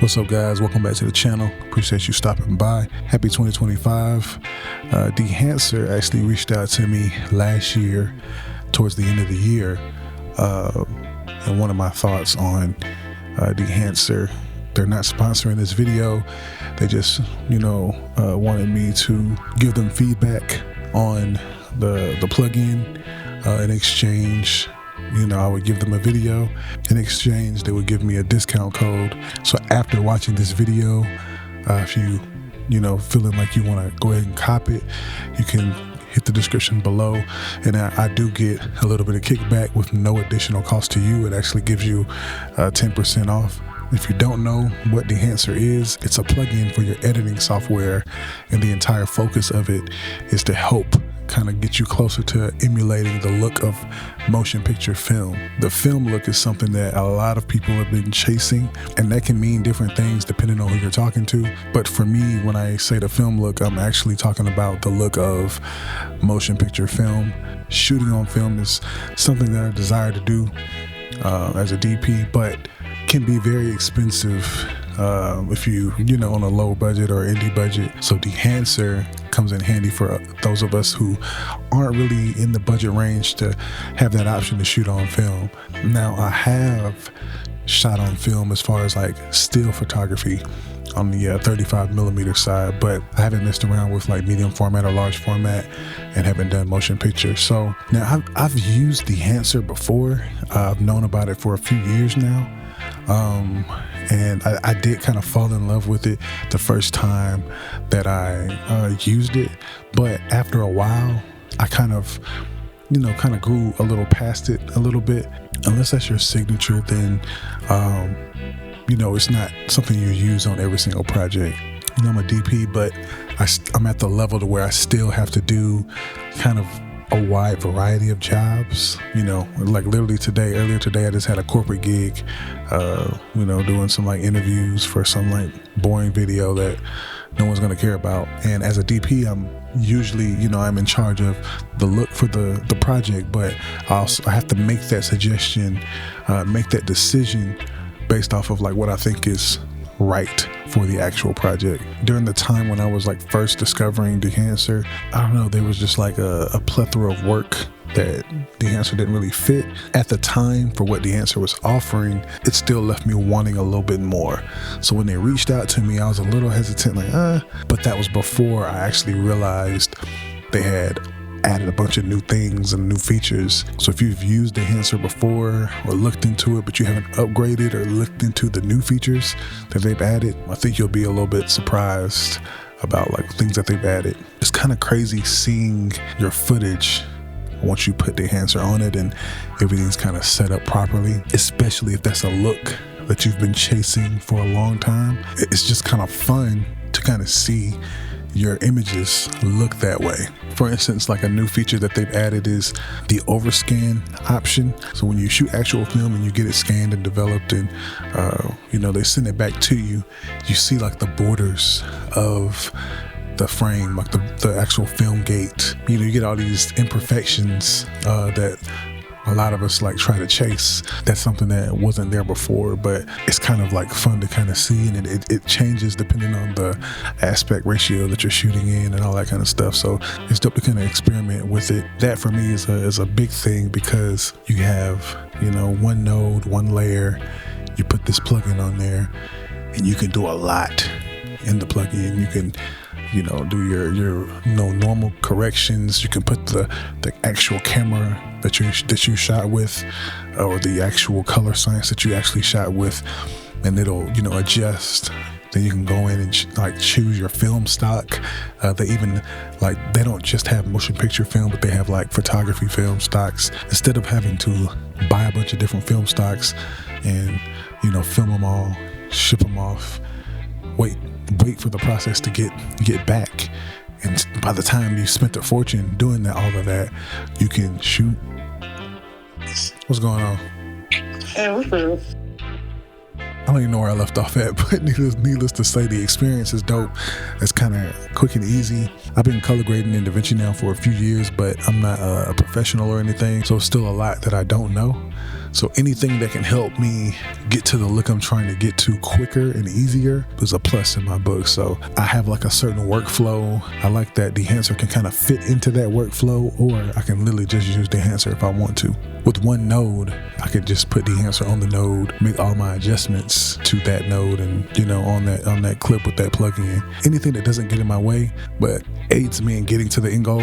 What's up, guys? Welcome back to the channel. Appreciate you stopping by. Happy 2025. Dehancer actually reached out to me last year towards the end of the year, and one of my thoughts on Dehancer. They're not sponsoring this video. They just wanted me to give them feedback on the plugin. In exchange, I would give them a video. In exchange, they would give me a discount code. So after watching this video, if you feeling like you want to go ahead and cop it, you can hit the description below, and I do get a little bit of kickback with no additional cost to you. It actually gives you 10% off. If you don't know what Dehancer is, it's a plugin for your editing software, and the entire focus of it is to help kind of get you closer to emulating the look of motion picture film. The film look is something that a lot of people have been chasing, and that can mean different things depending on who you're talking to. But for me, when I say the film look, I'm actually talking about the look of motion picture film. Shooting on film is something that I desire to do as a DP, but can be very expensive if you on a low budget or indie budget. So Dehancer comes in handy for those of us who aren't really in the budget range to have that option to shoot on film. Now, I have shot on film as far as like still photography on the 35mm side, but I haven't messed around with like medium format or large format and haven't done motion picture. So now I've used Dehancer before. I've known about it for a few years now. And I did kind of fall in love with it the first time that I used it, but after a while I kind of grew a little past it a little bit. Unless that's your signature, then it's not something you use on every single project. I'm a DP, but I'm at the level to where I still have to do kind of a wide variety of jobs. Like literally earlier today I just had a corporate gig, doing some like interviews for some like boring video that no one's gonna care about. And as a DP, I'm usually I'm in charge of the look for the project, but I have to make that suggestion, make that decision based off of like what I think is right for the actual project. During the time when I was like first discovering Dehancer, I don't know, there was just like a plethora of work that Dehancer didn't really fit at the time for what Dehancer was offering. It still left me wanting a little bit more. So when they reached out to me, I was a little hesitant, but that was before I actually realized they had added a bunch of new things and new features. So if you've used Dehancer before or looked into it, but you haven't upgraded or looked into the new features that they've added, I think you'll be a little bit surprised about like things that they've added. It's kind of crazy seeing your footage once you put Dehancer on it and everything's kind of set up properly, especially if that's a look that you've been chasing for a long time. It's just kind of fun to kind of see your images look that way. For instance, like a new feature that they've added is the overscan option. So when you shoot actual film and you get it scanned and developed and they send it back to you, you see like the borders of the frame, like the actual film gate. You get all these imperfections that a lot of us like try to chase. That's something that wasn't there before, but it's kind of like fun to kind of see, and it changes depending on the aspect ratio that you're shooting in and all that kind of stuff. So it's dope to kind of experiment with it. That for me is a big thing, because you have one node, one layer. You put this plugin on there and you can do a lot in the plugin. You can do your normal corrections. You can put the actual camera that you shot with, or the actual color science that you actually shot with, and it'll adjust. Then you can go in and choose your film stock. They don't just have motion picture film, but they have like photography film stocks. Instead of having to buy a bunch of different film stocks and film them all, ship them off, wait for the process to get back, and by the time you spent a fortune doing all of that, you can shoot. What's going on? I don't even know where I left off at, but needless to say, the experience is dope. It's kind of quick and easy. I've been color grading in DaVinci now for a few years, but I'm not a professional or anything, so it's still a lot that I don't know. So anything that can help me get to the look I'm trying to get to quicker and easier is a plus in my book. So I have like a certain workflow. I like that Dehancer can kind of fit into that workflow, or I can literally just use Dehancer if I want to. With one node, I could just put Dehancer on the node, make all my adjustments to that node, and on that clip with that plugin. Anything that doesn't get in my way but aids me in getting to the end goal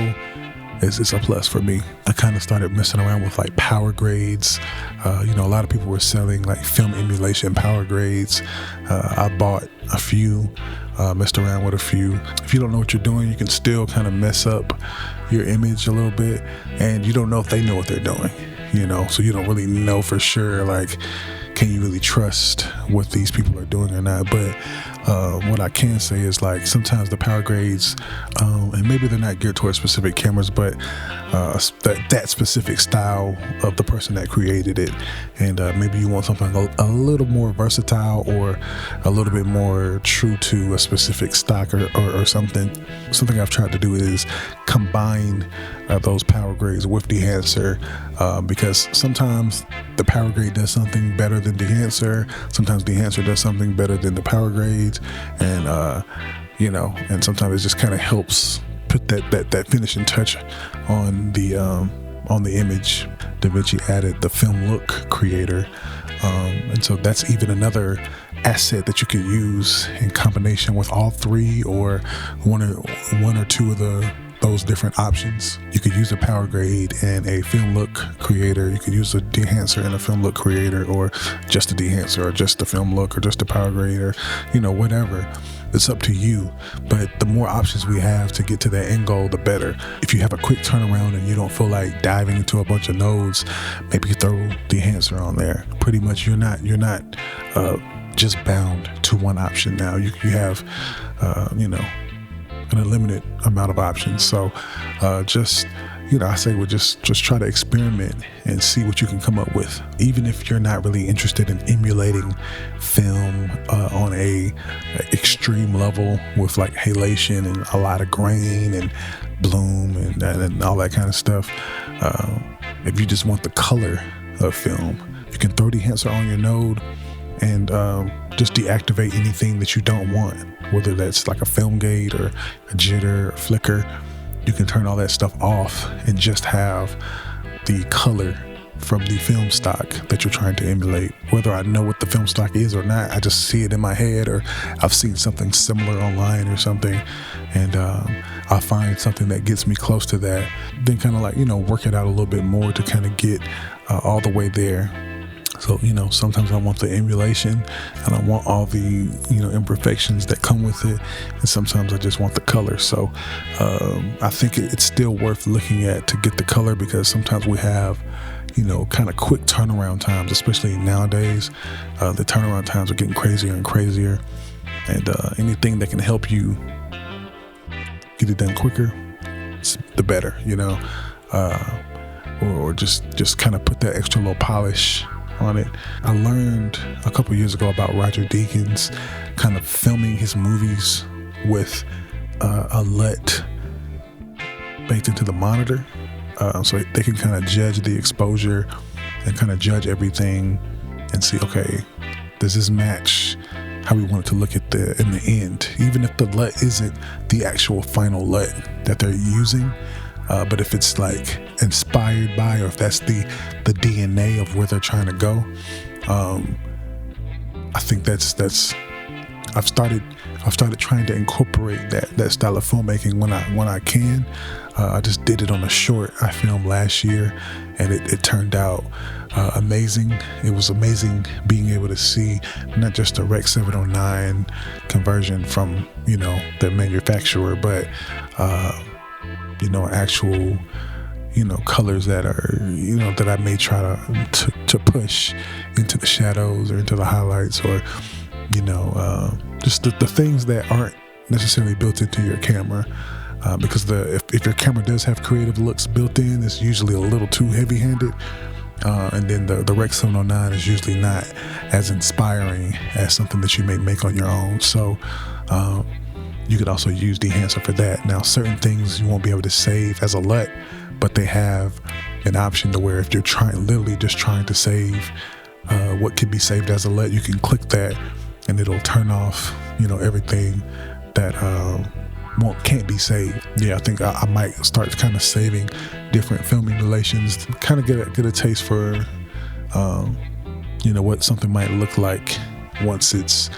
is a plus for me. I kind of started messing around with like power grades. A lot of people were selling like film emulation power grades. I bought a few, messed around with a few. If you don't know what you're doing, you can still kind of mess up your image a little bit, and you don't know if they know what they're doing, so you don't really know for sure, like, can you really trust what these people are doing or not? But what I can say is, like, sometimes the power grades, and maybe they're not geared towards specific cameras, but that specific style of the person that created it, and maybe you want something a little more versatile or a little bit more true to a specific stock or something. Something I've tried to do is combine those power grades with Dehancer, because sometimes the power grade does something better than Dehancer. Sometimes Dehancer does something better than the power grades, and and sometimes it just kind of helps put that finishing touch on the image. DaVinci added the Film Look Creator, and so that's even another asset that you could use in combination with all three, or one or two of those different options. You could use a power grade and a Film Look Creator. You could use a Dehancer and a Film Look Creator, or just a Dehancer, or just a Film Look, or just a power grade, or whatever. It's up to you. But the more options we have to get to that end goal, the better. If you have a quick turnaround and you don't feel like diving into a bunch of nodes, maybe you throw Dehancer on there. Pretty much you're not just bound to one option now. You have an unlimited amount of options. So I say just try to experiment and see what you can come up with. Even if you're not really interested in emulating film on a extreme level with like halation and a lot of grain and bloom and all that kind of stuff. If you just want the color of film, you can throw Dehancer on your node and just deactivate anything that you don't want, whether that's like a film gate or a jitter or flicker. You can turn all that stuff off and just have the color from the film stock that you're trying to emulate. Whether I know what the film stock is or not, I just see it in my head, or I've seen something similar online or something, and I'll find something that gets me close to that, then kind of like, work it out a little bit more to kind of get all the way there. So, sometimes I want the emulation and I want all the, imperfections that come with it. And sometimes I just want the color. So I think it's still worth looking at to get the color, because sometimes we have, kind of quick turnaround times, especially nowadays. The turnaround times are getting crazier and crazier. And anything that can help you get it done quicker, the better, or just kind of put that extra little polish on it. I learned a couple years ago about Roger Deakins kind of filming his movies with a LUT baked into the monitor, so they can kind of judge the exposure and kind of judge everything and see, okay, does this match how we want it to look in the end, even if the LUT isn't the actual final LUT that they're using. But if it's like inspired by, or if that's the DNA of where they're trying to go, I think that's I've started trying to incorporate that style of filmmaking when I can. I just did it on a short I filmed last year, and it turned out amazing. It was amazing being able to see not just a Rec 709 conversion from the manufacturer, but actual colors that are that I may try to push into the shadows or into the highlights, or just the things that aren't necessarily built into your camera, because if your camera does have creative looks built in, it's usually a little too heavy-handed, and then the Rec 709 is usually not as inspiring as something that you may make on your own. So you could also use Dehancer for that. Now, certain things you won't be able to save as a LUT, but they have an option to where if you're literally just trying to save what could be saved as a LUT, you can click that and it'll turn off, everything that can't be saved. Yeah, I think I might start kind of saving different film emulations, kind of get a taste for what something might look like once it's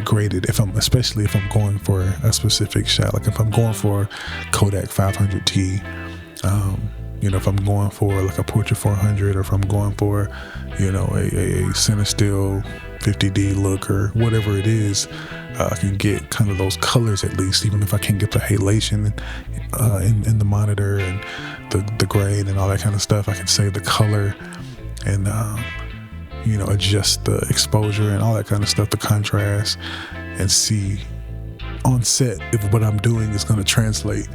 graded, especially if I'm going for a specific shot. Like if I'm going for Kodak 500T, if I'm going for like a Portra 400, or if I'm going for a Cinestill 50D look or whatever it is, I can get kind of those colors at least, even if I can't get the halation in the monitor and the grain and all that kind of stuff. I can save the color and adjust the exposure and all that kind of stuff, the contrast, and see on set if what I'm doing is going to translate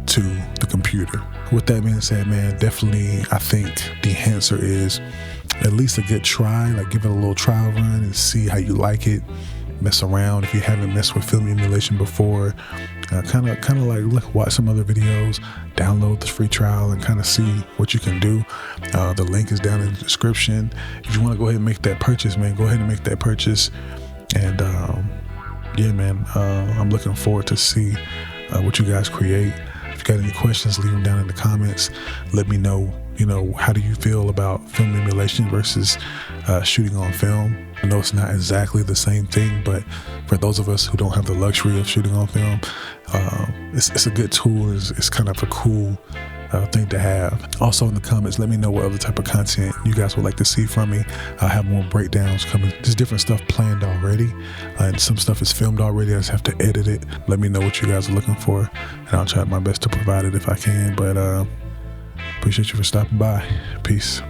to the computer. With that being said, man, definitely I think Dehancer is at least a good try. Like, give it a little trial run and see how you like it. Mess around if you haven't messed with film emulation before. Kind of like watch some other videos, download the free trial, and kind of see what you can do. The link is down in the description. If you want to go ahead and make that purchase, man, go ahead and make that purchase. And yeah, man, I'm looking forward to see what you guys create. If you got any questions, leave them down in the comments. Let me know, how do you feel about film emulation versus shooting on film? I know it's not exactly the same thing, but for those of us who don't have the luxury of shooting on film, it's a good tool. It's kind of a cool thing to have. Also in the comments, let me know what other type of content you guys would like to see from me. I have more breakdowns coming. There's different stuff planned already, and some stuff is filmed already. I just have to edit it. Let me know what you guys are looking for, and I'll try my best to provide it if I can. But appreciate you for stopping by. Peace.